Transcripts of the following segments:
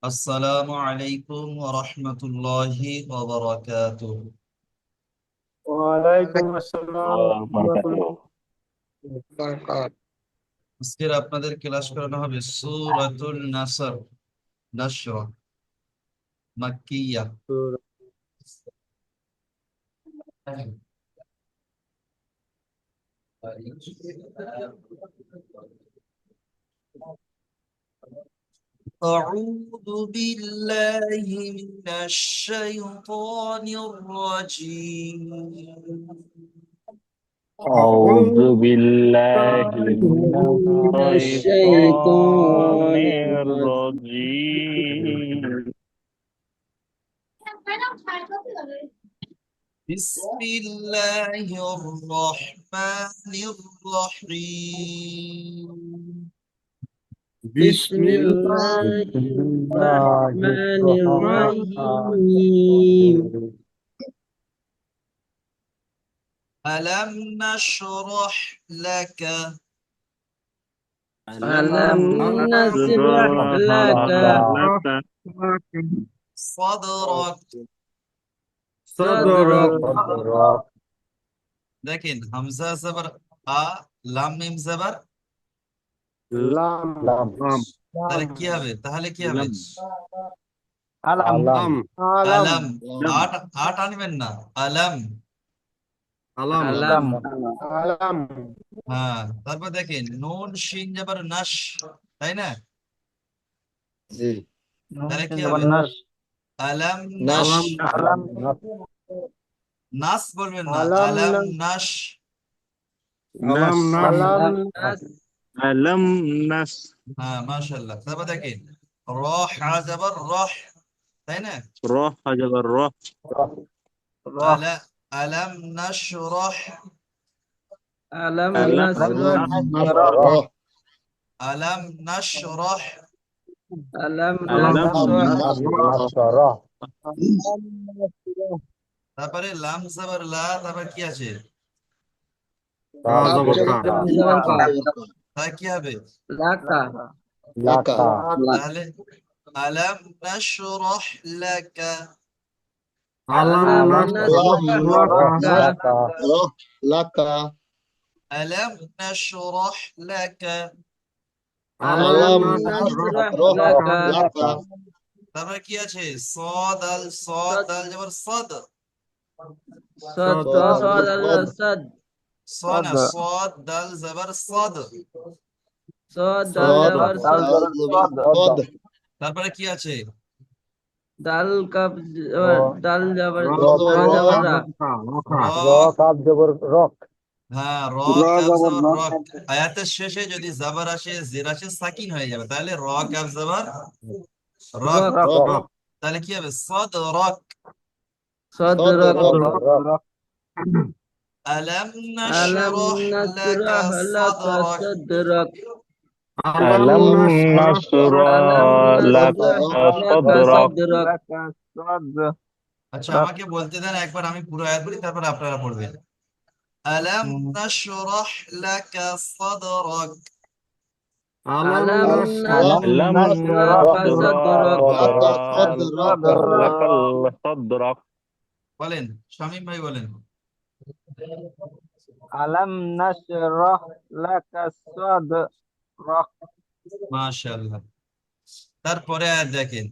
আসসালামু আলাইকুম ওয়া রাহমাতুল্লাহি ওয়া বারাকাতুহু। ওয়ালাইকুম আসসালাম বারাকাতুহু। বারাকাত। আজকের আপনাদের ক্লাস করানো হবে সূরাতুন নাসর, নাসর মাক্কিয়া। أعوذ بالله من الشيطان الرجيم. أعوذ بالله من من الشيطان الشيطان الرجيم. بسم الله الرحمن الرحيم. بسم الله الرحمن الرحيم. ألم نشرح لك ألم نشرح لك صدرك. صدرك. দেখেন হামজা জবর আ, লাম মিম জবর, لام তাহলে কি হবে? ألم আলাম। আট আট আনবেন না, আলাম। ألم ألم হ্যাঁ, তারপর দেখেন নুন শিন জবর নাশ, তাই না? তাহলে কি হবে? আলাম নাশ। নাস বলবেন না, আলাম নাশ। ألم نس হ্যাঁ, মাশাআল্লাহ। তারপর দেখেন রহ জবর রহ, তাই না? روح جبر روح আলা আলাম নাশরাহ, ألم ألم نشرح আলাম নাশরাহ। ألم ألم نشرح তারপরে লাম জবর লা, তারপর কি আছে? তাহলে কি হবে? তাহলে আলাম নাশরাহ লাকা, ألم نشرح لك আলাম নাশরাহ লাকা। ألم نشرح لك তারপরে কি আছে? صاد صاد জবর صاد، صد صد صاد صاد دال জবর صاد। صد زبر صد তারপরে কি আছে? دال كف دال زبر র। হ্যাঁ, র কাফ জবর রক। আয়াতের শেষে যদি জাবার আসে, জের আসে, সাকিন হয়ে যাবে, তাহলে র কাফ জবর রক। رك তাহলে কি হবে? صد রক। صدرك আলাম ألم নাশরাহ লাকা نشرح لك صدرك। صدرك ألم نشرح ألم لك نشرح لك صدرك. صدرك আচ্ছা, আমাকে বলতে দেন একবার, আমি পুরো আয়াত বলি, তারপর আপনারা পড়বেন। আলাম নাশরাহ লাকা صدرك. ألم ألم نشرح صدرك نشرح لك صدرك. বলেন, শামীম ভাই বলেন। ألم نشرح لك صدرك মাশাআল্লাহ। তারপরে আয়াত দেখেন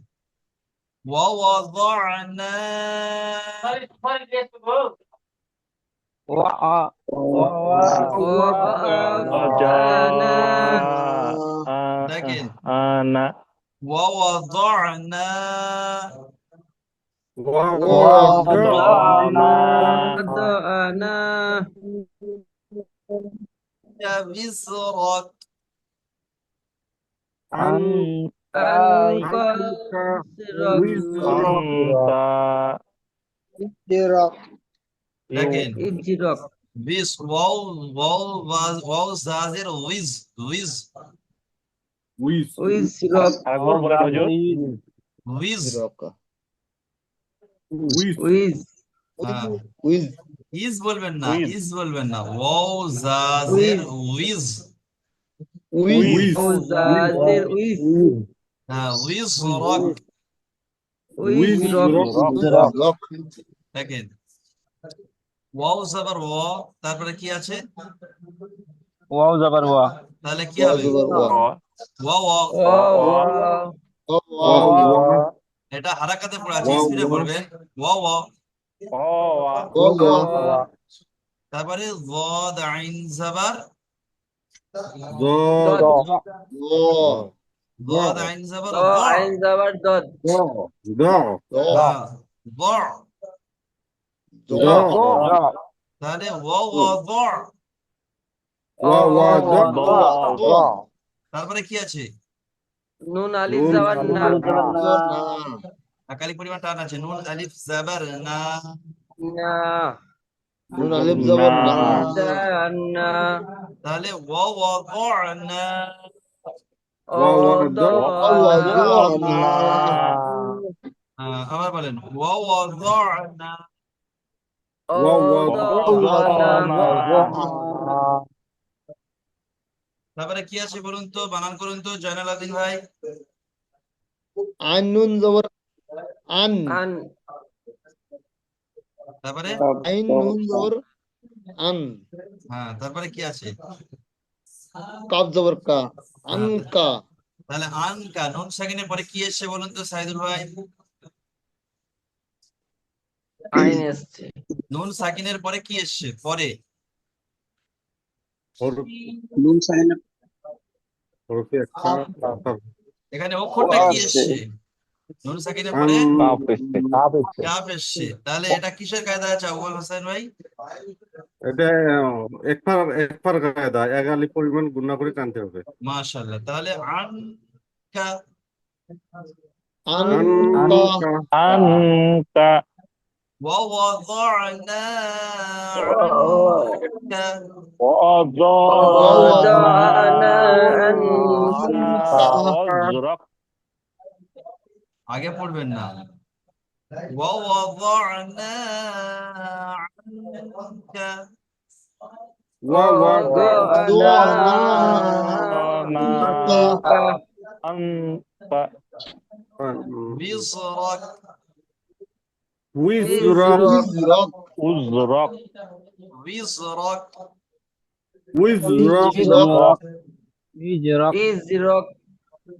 ووضعنا ووضعنا দেখেন أنا ووضعنا وضعنا وضعنا وزرك. أنت أنك দেখেন إجرك বিস ওয়াও ওয়াও ওয়াও জাজের উইজ উইজ وزرك আরেকবার বলেন হুজুর। উইজ। ويز হ্যাঁ, কুইজ ইজ বলবেন না, উইজ ইজ বলবেন না, ওয়াও জাজের উইজ। উইজ وزازر ويز হ্যাঁ উইজরক। উইজরক Wizrock. দেখেন ওয়াও জাবার ওয়া, তারপরে কি আছে? Wow zabar wa. তাহলে কি হবে? Wa. ওয়া ওয়া। ওয়া Wa. এটা হারাকাতে পড়ে আছে, স্পিডে পড়বে। ওয়া ওয়া। Wa. ওয়া তারপরে যদ আইন জাবার, দদ যদ আইন জাবার দ য। আইন জাবার দদ হ্যাঁ য। তাহলে ওয়া ওয়া য। ও Da. তারপরে কি আছে? নুন আলিফ জাবার না আকালি পরিমাণ টান আছে। নুন আলিফ জাবার না। না Na. দানা তাহলে ওয়া ওয়া য না। ও Wada'na. আবার বলেন ওয়া ওয়া য না। Wada'na. তারপরে কি আছে বলুন তো, বানান করুন তো জয়নাল আদিন ভাই। আইন নুন জবর আন, আন তারপরে আইন নুন জবর আন, হ্যাঁ তারপরে কি আছে? কাফ জবর কা, হ্যাঁ, আনকা, তাহলে আনকা নুন সাকিনের পরে কি এসছে বলুন তো সাইদুল ভাই? আইন এসছে নুন সাকিনের পরে কি এসছে পরে? এখানে অক্ষরটা কি এসছে? নুন সাকিনের পরে কাফ এসছে। তাহলে এটা কিসের কায়দা আছে আবুল হোসেন ভাই? এটা একবার কায়দা, এক আলি পরিমাণ গুণা করে টানতে হবে। মাশাআল্লাহ। তাহলে আনকা, আনকা, Anta. ওয়া ওয়াদানা আনকা। ওয়াদানা Wada'na. Wazrak. আগে পড়বেন না। ওয়া ওয়াদানা আনকা। ওয়াদানা Anta. বিসরাক, উইজরক, ইজরক, Uzrak. বিসরাক। উইজরক, ইজরক, ইজরক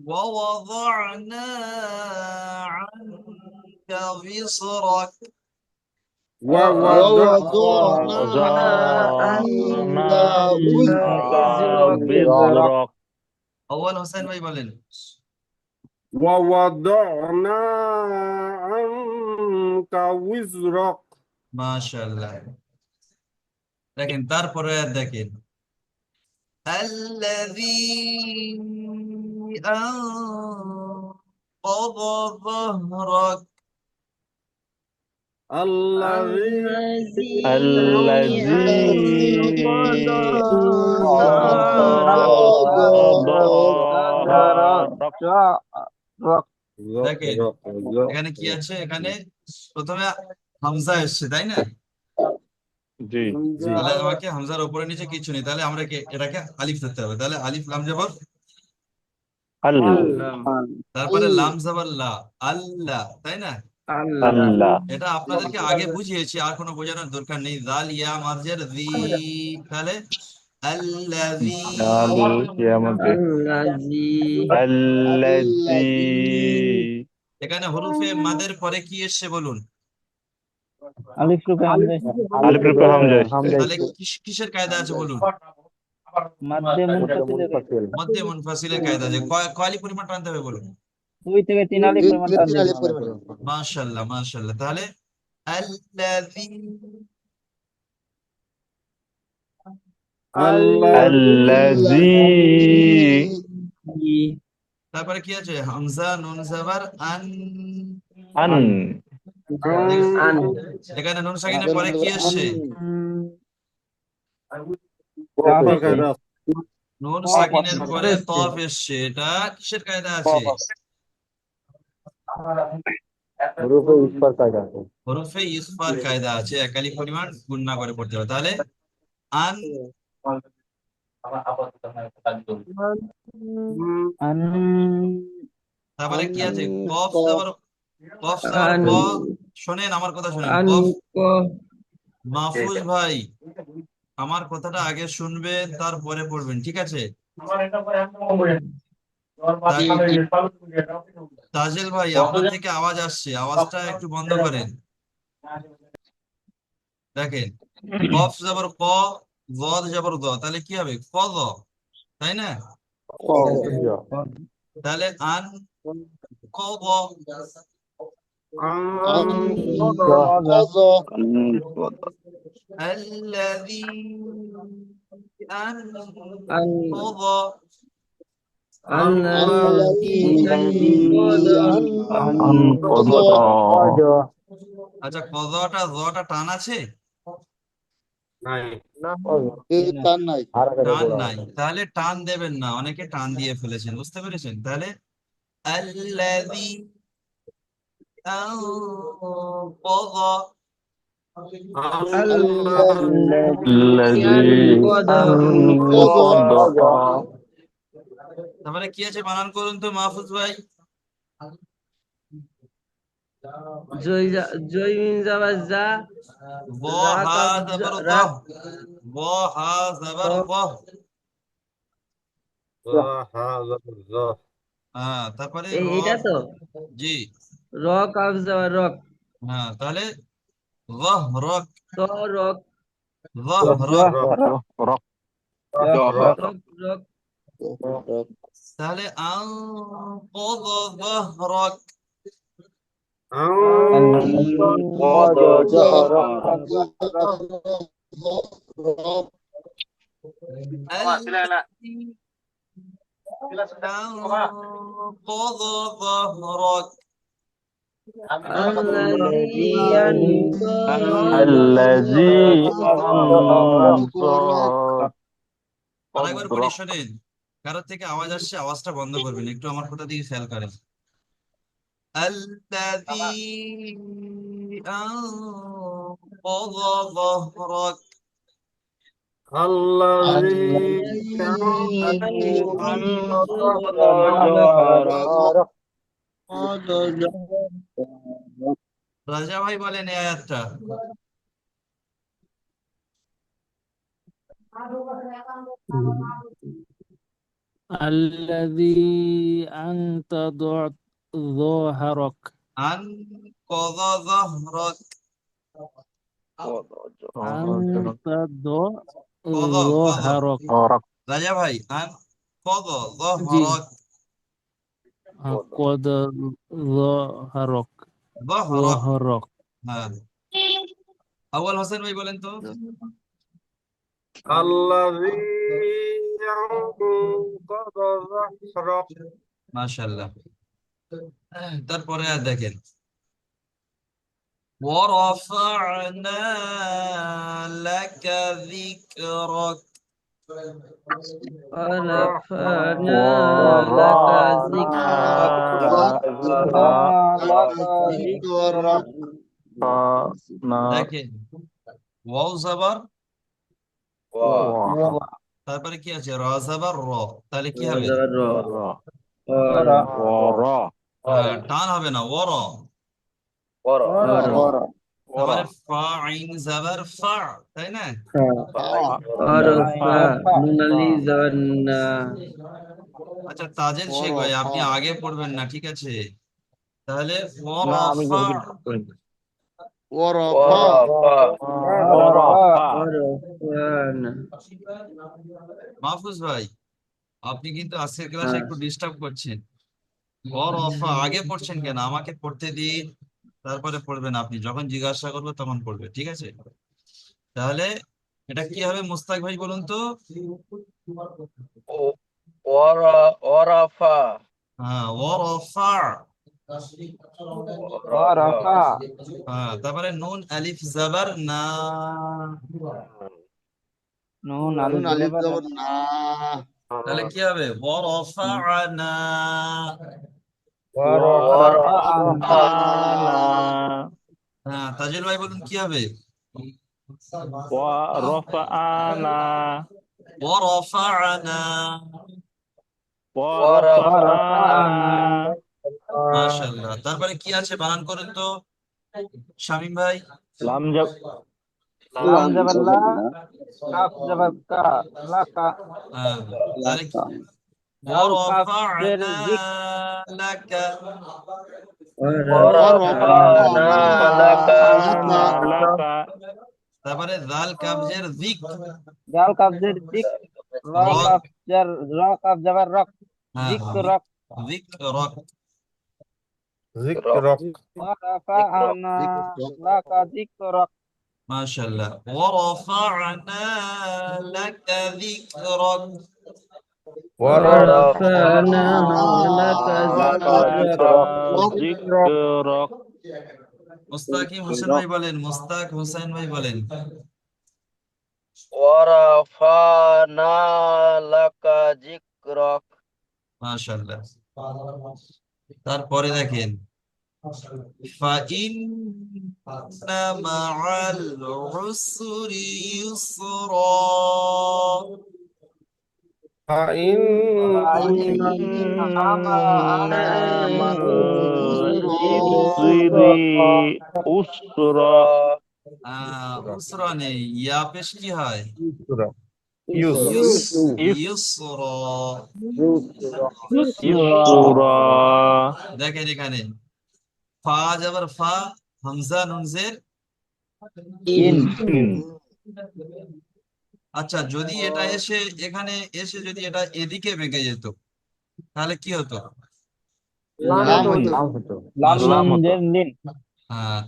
ووضعنا عنك وزرك. ووضعنا Wada'na عنك bizrak. আউয়াল হোসেন ভাই বলেন। ووضعنا عنك وزرك। মাশাআল্লাহ। দেখেন তারপরে আর দেখেন الذي أنقض ظهرك. الذي Allazi দেখেন এখানে কি আছে? এখানে প্রথমে হামজা এসছে তাই না? জি তাহলে আমাকে হামজার উপরে নিচে কিছু নেই, তাহলে আমরা এটাকে আলিফ ধরতে হবে। তাহলে আলিফ লাম জবর, আল্লাহ তারপরে লাম জবর লা, আল্লাহ, তাই না? আল্লাহ এটা আপনাদেরকে আগে বুঝিয়েছি, আর কোনো বোঝানোর দরকার নেই। জাল ইয়া মার্জের জি, তাহলে আল্লাযী। আল্লাজি এখানে হরফে মাদের পরে কি এসছে বলুন? আলিফ রূপে হামজা তাহলে কিসের কায়দা আছে বলুন? মধ্যে মুনফাসিলের কায়দা আছে। কয় আলিফ পরিমাণ টানতে হবে বলুন? 2 থেকে 3 আলিফ পরিমাণ। মাশাআল্লাহ মাশাআল্লাহ। তাহলে আল্লাযী, আল্লাজি তারপরে কি আছে? হামজা নুন জবর আন। আন এখানে নুন সাকিনের পরে কি এসছে? নুন সাকিনের পরে তফ এসছে। এটা কিসের কায়দা আছে? হরফে ইসফার কায়দা আছে। এক আলিফ পরিমাণ গুণনা করে পড়তে হবে। তাহলে আন, তারপরে কি আছে? أن কফ জবর أن ক। শোনেন আমার কথা শোনেন। أن কফ। মাহফুজ ভাই, আমার কথাটা আগে শুনবেন, তারপরে পড়বেন, ঠিক আছে? জি জি তাজেল ভাই, আপনার থেকে আওয়াজ আসছে, আওয়াজটা একটু বন্ধ করেন। দেখেন, কফ জবর ক, জদ জবর দ, তাহলে কি হবে? কদ, তাই না? তাহলে আন কদ أنقذ الذي أن أنقض الذي الذي أنقذ أنقذ আচ্ছা, কদটা জটা টান আছে? নাই। তার নাই টান নাই, তাহলে টান দেবেন না, অনেকে টান দিয়ে ফেলেছেন, বুঝতে পেরেছেন? তাহলে আল্লাযী আনকাযা, الذي أنقذ أنقض তারপরে কি আছে বানান করুন তো মাহফুজ ভাই। জয় মিন যাবার যা ব রা হা কাব জবর দ, রা ব হা জবর ব। হ্যাঁ, তারপরে এটা তো জি। র কাব যাবার রক হ্যাঁ, তাহলে রহ রক, তো রক রহ রক। رق রক রক তাহলে আনকাযা যহরক, أنقض ظهرك الذي أنقض ظهرك الذي أنقذ الذي أنقض আরেকবার বলি, ظهرك শোনেন, কারোর থেকে আওয়াজ আসছে, আওয়াজটা বন্ধ করবেন, একটু আমার কথা দিকে খেয়াল করেন। الذي أنقض ظهرك الذي أنقض ظهرك রাজা ভাই বলেন এই আয়াতটা। الذي أنقض ظهرك أنقض ظهرك أنقض قضى ظهرك রাজা ভাই, أنقض জি ظهرك أنقض ظهرك ظهرك। ظهرك হ্যাঁ, আউয়াল হোসেন ভাই বলেন তো। الذي أنقض ظهرك মাশাআল্লাহ। তারপরে আর দেখেন, ورفعنا لك ذكرك ورفعنا لك ذكرك দেখেন, ওয়াও জাবার, তারপরে কি আছে? র জাবার র, তাহলে কি হবে? টান হবে না, ওর। তারপরে ফা আইন জাবার ফা, তাই না? আচ্ছা তাজেল শেখ ভাই, আপনি আগে পড়বেন না, ঠিক আছে? তাহলে না আমি ওয়ারাফা, মাহফুজ ভাই, আপনি কিন্তু আজকের ক্লাসে একটু ডিস্টার্ব করছেন। ওয়ারাফা আগে পড়ছেন কেন? আমাকে পড়তে দিন, তারপরে পড়বেন আপনি, যখন জিজ্ঞাসা করবো তখন পড়বে, ঠিক আছে? তাহলে এটা কি হবে মুস্তাক ভাই বলুন তো? হ্যাঁ, ওয়ারাফা। হ্যাঁ, তারপরে নুন আলিফ জাবার না, নুন আলিফ জবর না তাহলে কি হবে? ওয়ারাফা'না। হ্যাঁ, তাজিল ভাই বলুন কি হবে? ورفعنا ওয়ারাফা'না। ورفعنا তারপরে কি আছে বানান করেন তো শামীম ভাই। লাম যাব লাম জাবার লা, কাফ জাবার কা, লাকা, তাহলে লাকা জাল কাফ জের ওয়ারাফা'না জিক, লাকা ورفعنا লাকা, লাকা তারপরে জাল কাবজের যিক জাল কাফ জের জিক, রা রক কাফ জার রা কাফ জাবার রক, জিক রক, যিক রক জিক্রক ওয়া রাফা'না লাকা জিক রক, মাশাআল্লাহ ওয়ারাফা'না লাকা যিকরাক ورفعنا لك লাকা ذكرك যিকরক মুস্তাকিম হোসেন ভাই বলেন, মুস্তাক হোসেন ভাই বলেন। ورفعنا لك ذكرك মাশাআল্লাহ। তারপরে দেখেন ফাইন্না মাআল উসরি ইউসরা ফাইন ইসরি উসরা উসরা নেই, ইয়া পেশ কি হয়? ইউস ইউসরা। ইসরা দেখেন এখানে ফা যাবার ফা, হামজা নুন জের। আচ্ছা, যদি এটা এসে এখানে এসে যদি এটা এদিকে বেঁকে যেত তাহলে কি হতো? লাম হতো লাম লাম নুন হতো। জের লিন,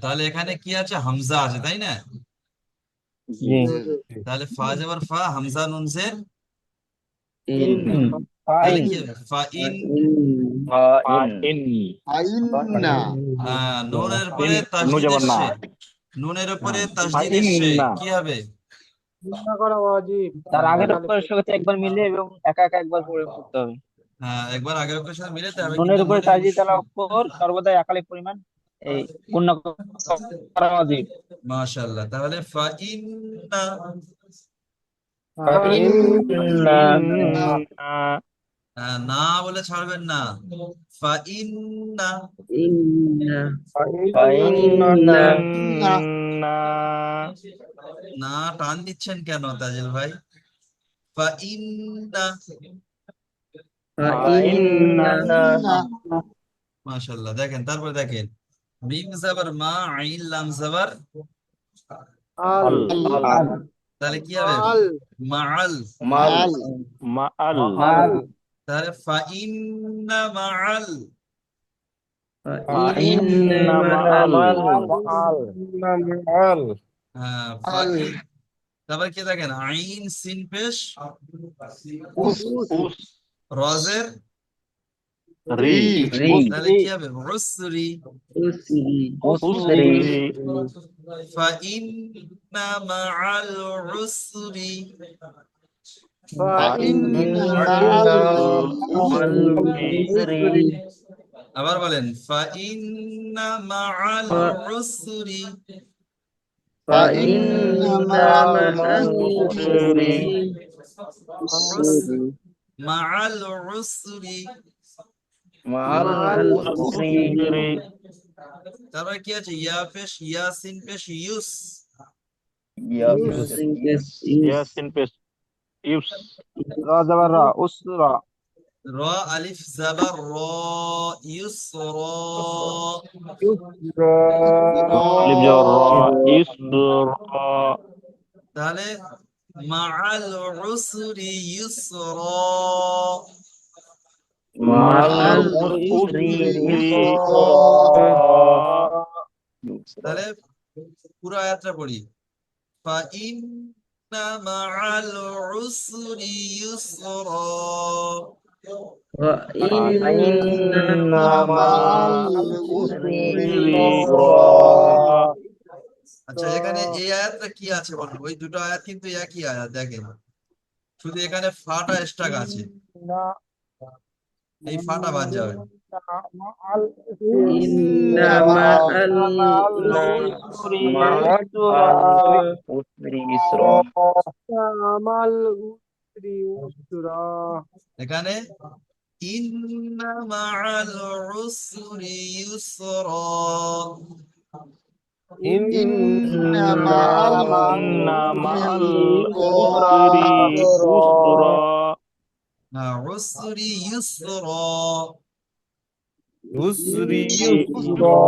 তাহলে এখানে কি আছে? হামজা আছে, তাই না? জি, তাহলে ফা যাবার ফা, হামজা নুন জের, তাহলে ফাইন, কি হবে? ফাইন। ইন ফাইন্না নুনের উপরে নু তাসদীদ যাবার না এসছে, নুনের উপরে তাসদীদ এসছে, ইন্না কি হবে? তার আগের অক্ষরের সাথে একবার মিলে এবং একা একা একবার পড়তে হবে। একবার আগের অক্ষরের সাথে মিলাতে হবে, নুনের কিন্তু উপরে নুনের তাজদীদ আলা অক্ষর সর্বদা একালিক পরিমাণ এই পূর্ণ করা উচিত। মাশাআল্লাহ। তাহলে ফাইন্না, না বলে ছাড়বেন না, ফাইন্না। না টান দিচ্ছেন কেন তাজিল ভাই? ফাইন্না। মাশাআল্লাহ। দেখেন তারপর দেখেন মিম জাবার মা, আইন লাম জাবার, তাহলে কি হবে? মাআল। মাল মাআল তাহলে ফাইন্না মাআল, ইন্না মাআল ফাইন। তারপর কি দেখেন আইন সিন পেশ, উস রজের, রি তাহলে কি হবে? উসরি। উসরি ফাইন্না মাআল উসরি, আবার বলেন ফাইন্না মাআল উসরি, মাআল উসরি। উসরি তারপর কি আছে? ইয়া পেশ, ইয়াসিন পেশ, ইউস, ইয়াসিন পেশ ইউস রা জাবার রা, উসরা, র আলিফ জাবার র, ইউসরা। আলিফ জবর র ইসরা তাহলে মাআল উসরি ইউসরা, মাআল উসরি তাহলে পুরো আয়াতটা পড়ি। ফাইন্না মাআল উসরি ইউসরা, আচ্ছা এখানে এই আয়াতটা কি আছে বলুন? ওই দুটো আয়াত কিন্তু একই আয়াত, দেখেন শুধু এখানে ফাটা স্টাক আছে, এই ফাটা বাদ যাবে। এখানে ইন্না মাআল উসরি ইউসরা ইন্না إن মা'আল مع উসরি العسر يسرا উসরি ইউসরা يسري يسرا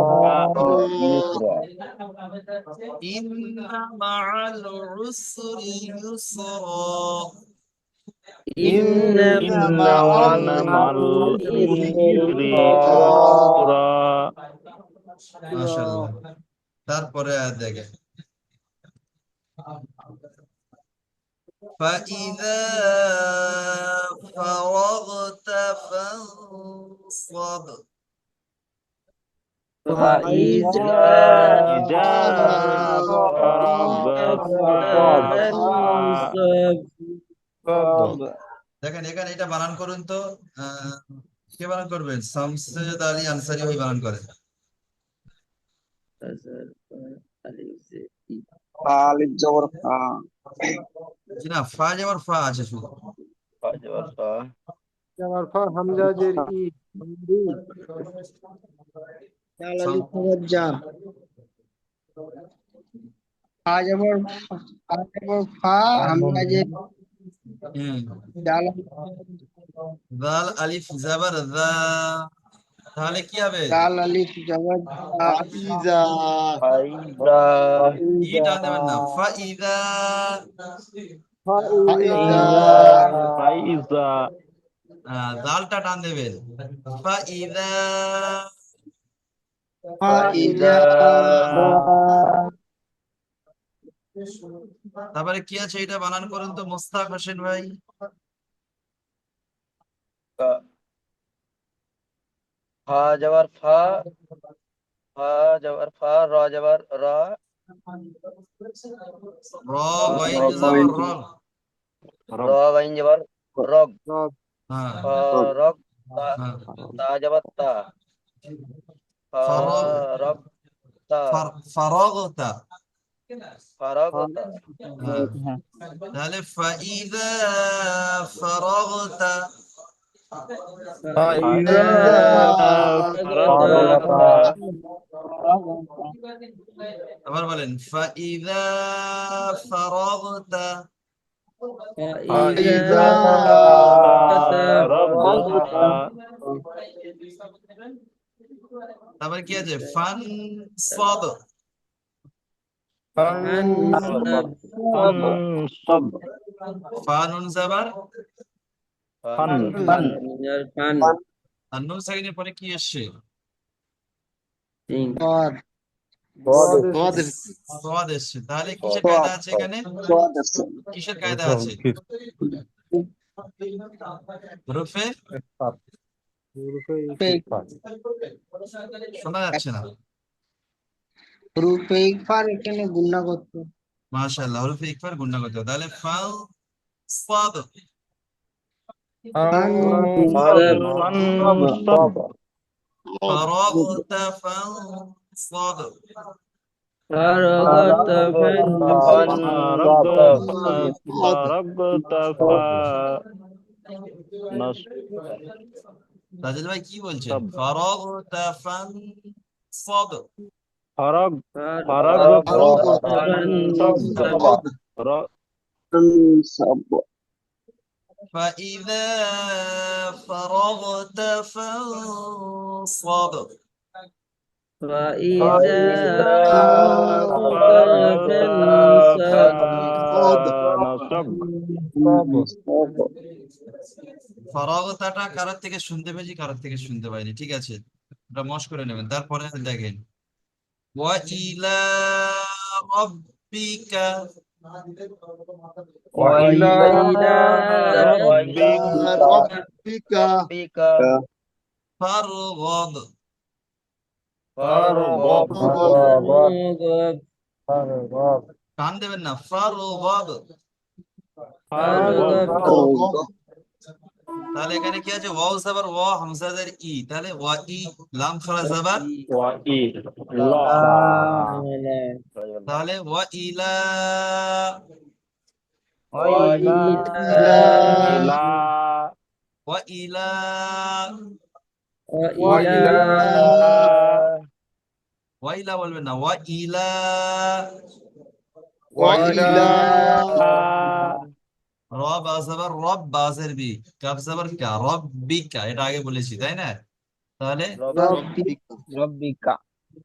ইউসরা ইন্না মাআল উসরি ইউসরা ইন্না إن মা'আল مع العسر يسرا মাশাআল্লাহ তারপরে আয়াত দেখেন فإذا فرغت فانصب فإذا إذا فرغت فانصب দেখেন এখানে এটা বানান করুন তো কে বানান করবেন শামসুদ আলী আনসারী ভাই বানান করেন আলিফ জবর ফা জি না ফা যেমন ফা আছে শুধু হামজা জের ই দাল আলিফ জবর জা ফা জবর ফা হামজা যে দাল দাল আলিফ জাবার দা তাহলে কি হবে দাল আলিফ জবর ফা ফাইজা فإذا ই টান দেবেন না ফাইদা ফাইজা فإذا দালটা টান দেবেন ফাইদা ফাইজা তারপরে কি আছে এটা বানান করুন তো মোস্তাক হোসেন ভাই ফা জবর ফা ফা জবর ফা র জবর র র ওয়াইন জাবার র র ওয়াইন জবর রগ হ্যাঁ রগ তা হ্যাঁ তা জবর তা রগ তা ফারাগতা ফারাগ তা হ্যাঁ তাহলে ফাইদা ফারাগতা فإذا فرغت আবার বলেন ফাইদা ফারাগতা فإذا فرغت তারপরে কি আছে ফান সাদ فانصب ফানুন জাবার فن আর নুন সাকিনের পরে কি আসছে পদ পদ সাদ এসছে তাহলে কিসের কায়দা আছে এখানে পদ আছে কিসের কায়দা আছে হরফে শোনা যাচ্ছে না রূপে ইকফার এখানে গুণনা করতে মাশাআল্লাহ হরফে ইকফার গুণনা করতে হবে তাহলে ফাল সাদ فانصب ফারাগতা ফাল সাদ فرغت فرغت فنصب তাজিল ভাই কি বলছেন ফারাগতা ফাল সাদ فرغت فانصب فإذا فرغت فانصب فإذا ফরাগতাটা কারোর থেকে শুনতে পেয়েছি কারোর থেকে শুনতে পাইনি ঠিক আছে এটা মশ করে নেবেন তারপরে দেখেন ওয়া ইলা রাব্বিকা وإلى রাব্বিকা বিকা ফারগাব টান দেবেন না ফারগাব তাহলে এখানে কি আছে ওয়াও জাবার ওয়া হামজা জের ই তাহলে ওয়া ই লাম খারা জাবার তাহলে ওয়া ইলা إلى ওয়া ইলা, وإلى ওয়া ইলা বলবেন না, ওয়া ইলা, وإلى র বা জবর রব, বা জের বি, কাফ জবর কা, রব্বিকা, এটা আগে বলেছি তাই না? তাহলে ربك রব্বিকা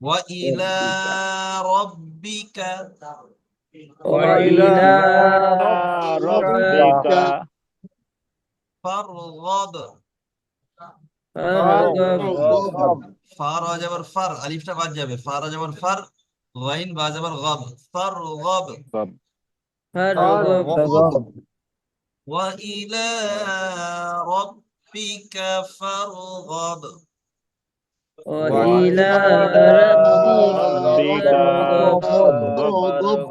ওয়া ইলা রব্বিকা وإلى وإلى ربك ফারগব, فارغب فارغب ফা র জবর ফার, আলিফটা বাদ যাবে, ফা র জবর ফার, গাইন বা জবর গব, ফারগব। فارغب فارغب ওয়া ইলা রব্বিকা ফারগব। وإلى وإلى ربك ربك فارغب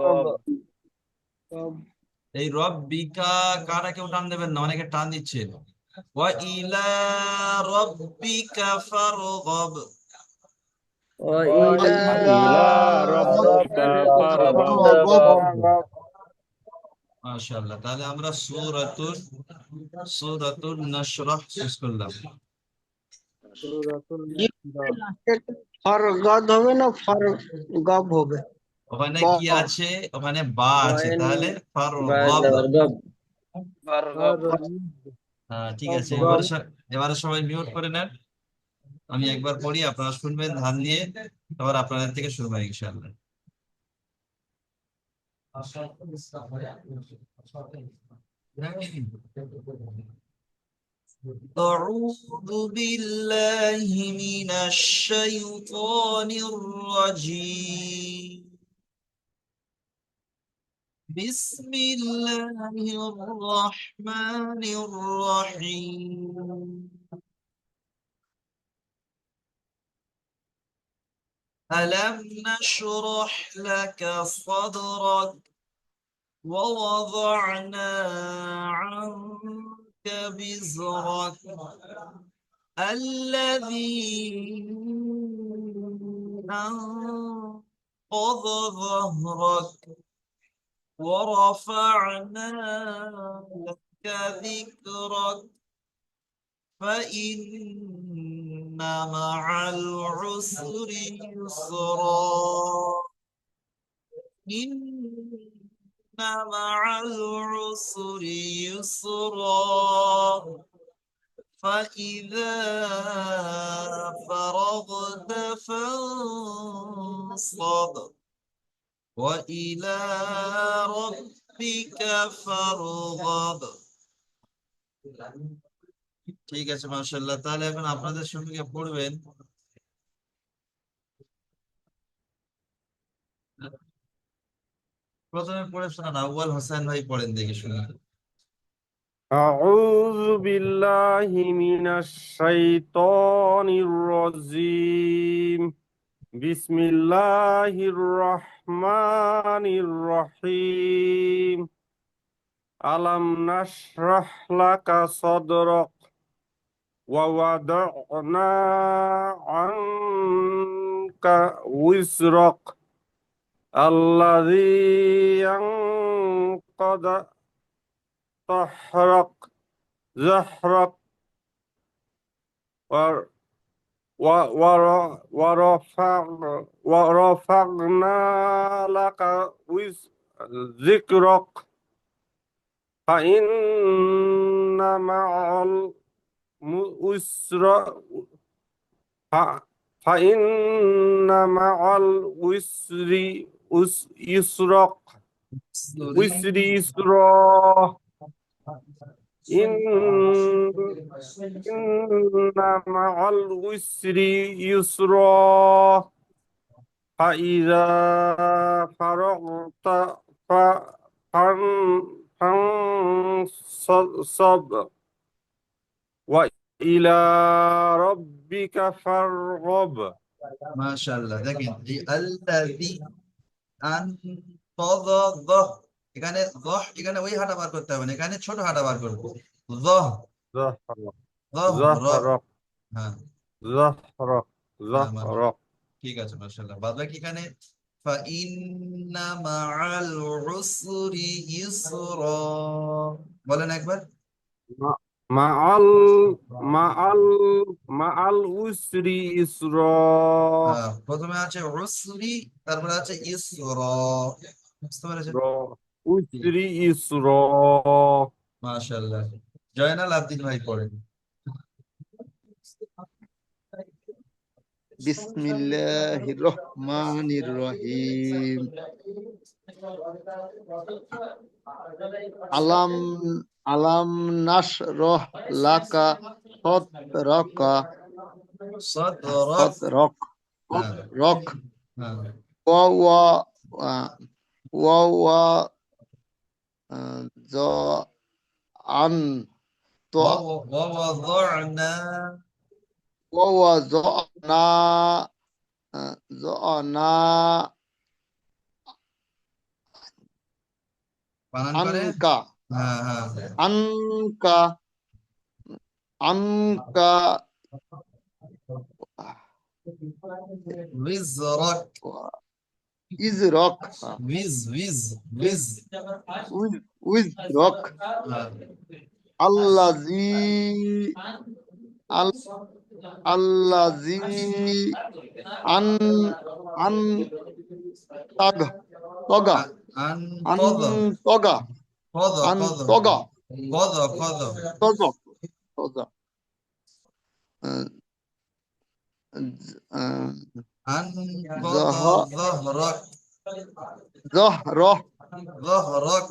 فارغب এই রব্বিকা কারা কেউ টান দেবেন না, অনেকে টান দিচ্ছেন। ওয়া ইলা রব্বিকা ফারগব। وإلى إلى ربك فارغب فارغب মাশাআল্লাহ, তাহলে আমরা সূরাতুন নাশরাহ শেষ করলাম। ফারগাদ হবে না ফারগাব হবে ওখানে বা কি আছে? ওখানে বা আছে, غين তাহলে بعد ফারগব। رغب ফারগব। হ্যাঁ ঠিক আছে, ফারগাব এবারে সবাই মিউট করে নেন। আমি একবার পড়ি, আপনারা শুনবেন ধ্যান দিয়ে, তারপর আপনাদের থেকে শুনবো ইনশাআল্লাহ। أعوذ بالله من الشيطان الرجيم. بسم الله الرحمن الرحيم. ألم نشرح لك صدرك ووضعنا عنك بزرك الذي أنقض ظهرك ورفعنا لك ذكرك فإن مع العسر يسرا إن مع العسر يسرا فإذا فرغت فانصب وإلى ربك فارغب। ঠিক আছে মাশাআল্লাহ, তাহলে এখন আপনাদের সঙ্গে পড়বেন। প্রথমে পড়ে শোনান, আউয়াল হোসেন ভাই পড়েন দেখি শুনি। أعوذ بالله من الشيطان الرجيم بسم الله الرحمن الرحيم ألم نشرح لك صدرك ووضعنا عنك وزرك الذي ينقض ظهرك ورفعنا لك ذكرك فإن مع العسر فإن مع العسر يسرا إن مع العسر يسرا فإذا فرغت فانصب وإلى ربك فارغب মাশাআল্লাহ, দেখেন এই আল্লাযী আনকাযা যাহ, এখানে যাহ, এখানে ওই হাঁটা বার করতে হবে না, এখানে ছোট হাঁটা বার করব। যাহ, যাহ, زهرك হ্যাঁ زهرك হ্যাঁ زهرك ঠিক আছে মাশাআল্লাহ। বাদ বাকি এখানে ফাইন্না মাআল উসরি ইউসরা, বলেন একবার। মাআল মাআল মাআল উসরি ইসরা। প্রথমে আছে উসরি, তারপরে আছে ইসরা। বুঝতে পেরেছেন? জি, উসরি ইসরা। মাশাআল্লাহ। জয়নাল আবদিন ভাই পড়েন। বিসমিল্লাহির রহমানির রহিম। আলাম আলাম নাশরহ লাকা সদরাকা সাদরাক। সদরক হ্যাঁ, রক হ্যাঁ। ওয়া ওয়া আহ, ওয়া ওয়া জ আন তো ووضعنا ওয়া ওয়া জনা বানান করে। আনকা হ্যাঁ, হ্যাঁ। আনকা আনকা وزرك ইজরক وز উইজরক হ্যাঁ। আল্লাজি আল- আল্লাজি আন আন তাগ তগা আন أنقذ তগা قضى আন قضى তগা قضى قضى তগ তগা আহ, আহ, أنقض জহ ظهرك জহর ظهرك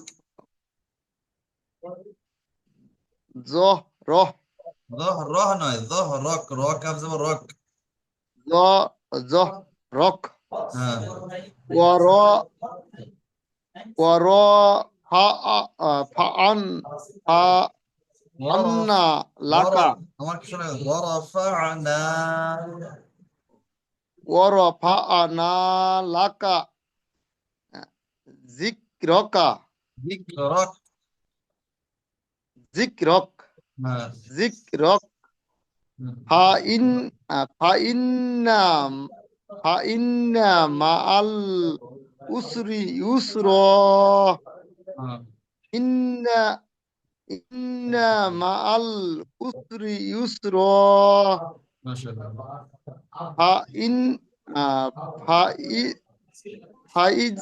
জহর ظهره নয় ظهرك রক আফজব রক। জহরক হ্যাঁ। ওয়ার ওয়ার ফাআন ফাআন্না লাকা আমার কি শোনা ورفعنا ওয়ার ফাআনা লাকা জিক্রকা ذكرك জিক্রক হ্যাঁ। জিক্রক ফাইন ফাইন্না ফাইন্না মাআল উসরি ইউসর হ্যাঁ। ইন্না ইন্না মাআল উসরি ইউসর মাশাআল্লাহ। ফাইন ফাই ফাইজ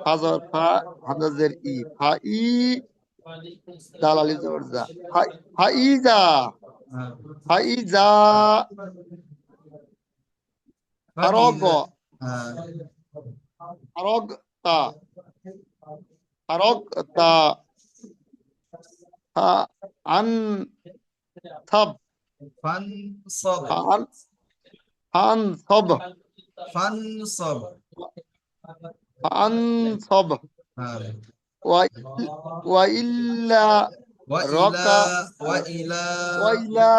হাজার হাজার ই ফাই দালালি জবরজা ফাইজা হ্যাঁ। ফাইজা ফারগ হ্যাঁ। ফারগতা ফারগতা আন সব فانصب আন সব فانصب আন সব হ্যাঁ। ওয়াইল্লা রকা وإلى ওয়াইলা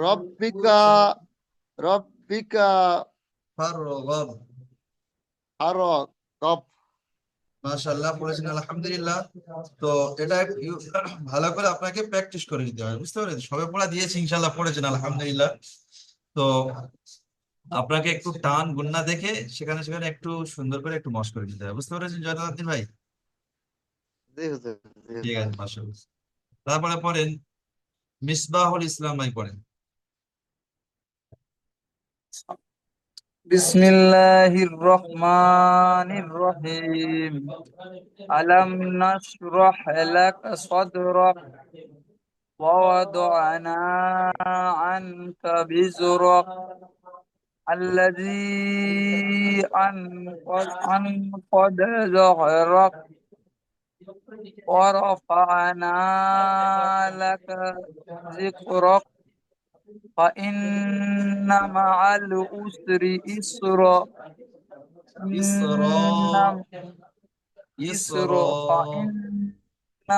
রব্বিকা রব্বিকা فارغب। ফারগব। মাশাআল্লাহ পড়েছেন আলহামদুলিল্লাহ। তো এটা ভালো করে আপনাকে প্র্যাকটিস করে নিতে হবে, বুঝতে পেরেছেন? সবে পড়া দিয়েছি, ইনশাআল্লাহ পড়েছেন আলহামদুলিল্লাহ। তো আপনাকে একটু টান গুন্না দেখে সেখানে সেখানে একটু সুন্দর করে একটু মশ করে নিতে হবে, বুঝতে পেরেছেন জয়নাল ভাই? জি হুজুর, জি ঠিক হুজুর। আছে, মাশাআল্লাহ। তারপরে পড়েন মিসবাহুল ইসলাম ভাই পড়েন। بسم الله الرحمن الرحيم ألم نشرح لك صدرك ووضعنا عنك بزرك الذي أنقض ظهرك ورفعنا لك ذكرك فإن مع العسر يسرا ইসরা إن ইসরা فإن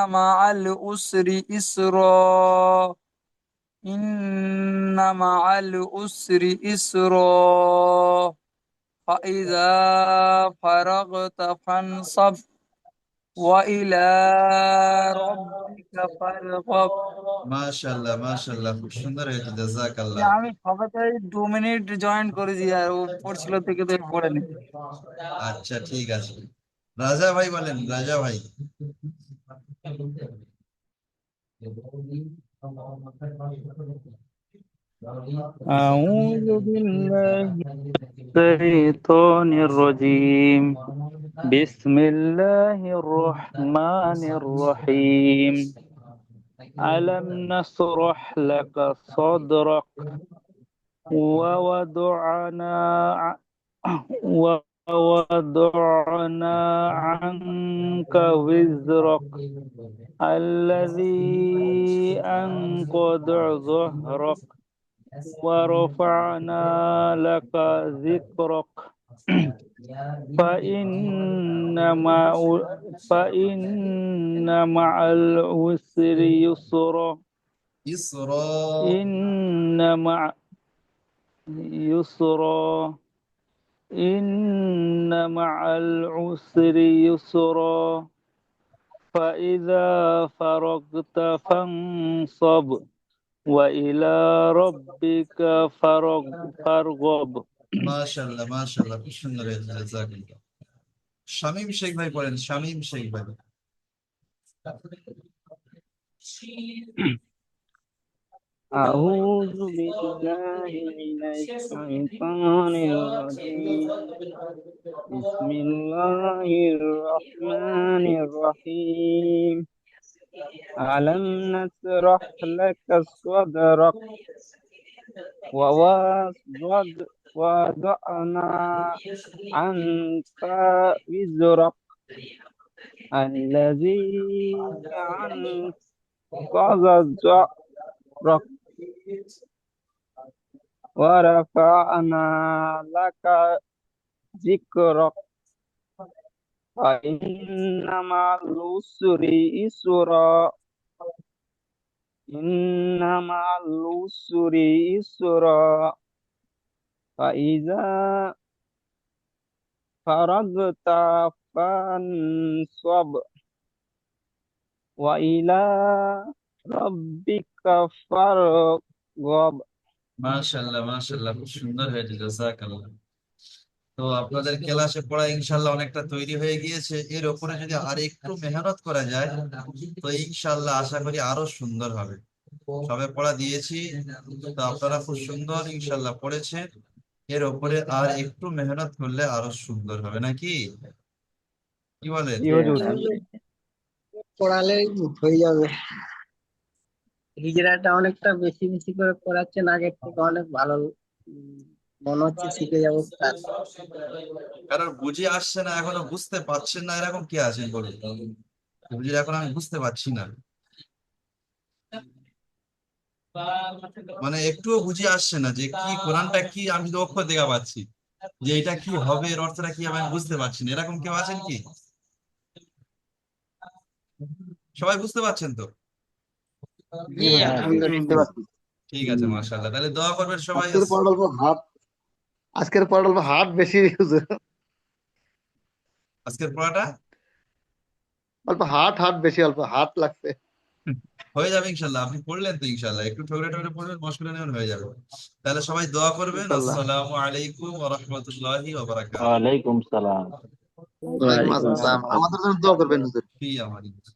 مع العسر يسرا إن مع العسر يسرا فإذا فرغت فانصب وإلى ربك فارغب মাশাআল্লাহ মাশাআল্লাহ, খুব সুন্দর হয়েছে, যে জাযাকাল্লাহ। আমি সবেতেই 2 মিনিট জয়েন করেছি আর ও পড়ছিল থেকে তো পড়ে নি। আচ্ছা ঠিক আছে, রাজা ভাই বলেন, রাজা ভাই। أعوذ بالله من الشيطان الرجيم بسم الله الرحمن الرحيم ألم نشرح لك صدرك ووضعنا ووضعنا عنك وزرك الذي أنقض ظهرك ورفعنا لك ذكرك فإن مع العسر يسرا ইসরা إن مع يسرا إن مع العسر يسرا فإذا فرغت فانصب وإلى ربك فارغب মাশাআল্লাহ মাশাআল্লাহ, খুব সুন্দর হয়েছে, জাযাকাল্লাহ। শামীম শেখ ভাই পড়েন, শামীম শেখ ভাই। أعوذ بالله من الشيطان الرجيم بسم الله الرحمن الرحيم ألم نشرح لك صدرك ووضعنا عنك وزرك الذي أنقض ظهرك ورفعنا لك ذكرك فإن مع العسر يسرا إن مع العسر يسرا فإذا فرغت فانصب وإلى ربك فارغب মাশাআল্লাহ মাশাআল্লাহ, খুব সুন্দর হয়েছে, জাযাকাল্লাহ। তো আপনাদের ক্লাসে পড়া ইনশাআল্লাহ অনেকটা তৈরি হয়ে গিয়েছে। এর উপরে যদি আর একটু মেহনত করা যায় তো ইনশাআল্লাহ আশা করি আরো সুন্দর হবে। সবে পড়া দিয়েছি, তো আপনারা খুব সুন্দর ইনশাআল্লাহ পড়েছেন। এর উপরে আর একটু মেহনত করলে আরো সুন্দর হবে, নাকি কি বলেন? জি হুজুর। পড়ালে হয়ে যাবে। হিজড়াটা অনেকটা বেশি বেশি করে পড়াচ্ছেন, আগের থেকে অনেক ভালো মনে হচ্ছে শিখে যাবো। কারণ বুঝে আসছে না, এখনো বুঝতে পারছেন না, এরকম কি আছেন বলুন? বুঝে এখন আমি বুঝতে পারছি না, মানে একটুও বুঝে আসছে না যে কি কোরআনটা কি, আমি তো অক্ষর দেখা পাচ্ছি, যে এটা কি হবে, এর অর্থটা কি আমি বুঝতে পারছি না। এরকম কেউ আছেন কি? সবাই বুঝতে পারছেন তো? ঠিক আছে, মাশাআল্লাহ। তাহলে দোয়া করবেন সবাই। আজকের পড়া অল্প হাত বেশি হুজুর। আজকের পড়াটা অল্প হাত বেশি, অল্প হাত লাগছে। হয়ে যাবে ইনশাল্লাহ। আপনি পড়লেন তো ইনশাল্লাহ, একটু ঠোকরে ঠোকরে পড়বেন, মশগুলে নেবেন, হয়ে যাবে। তাহলে সবাই দোয়া করবেন। ইনশাল্লাহ। আসসালামু আলাইকুম ওয়া রাহমাতুল্লাহি ওয়া বারাকাতুহু। ওয়ালাইকুম সালাম। ওয়ালাইকুম আসসালাম। আমাদের জন্য দোয়া করবেন হুজুর। ফি আমানিল্লাহ।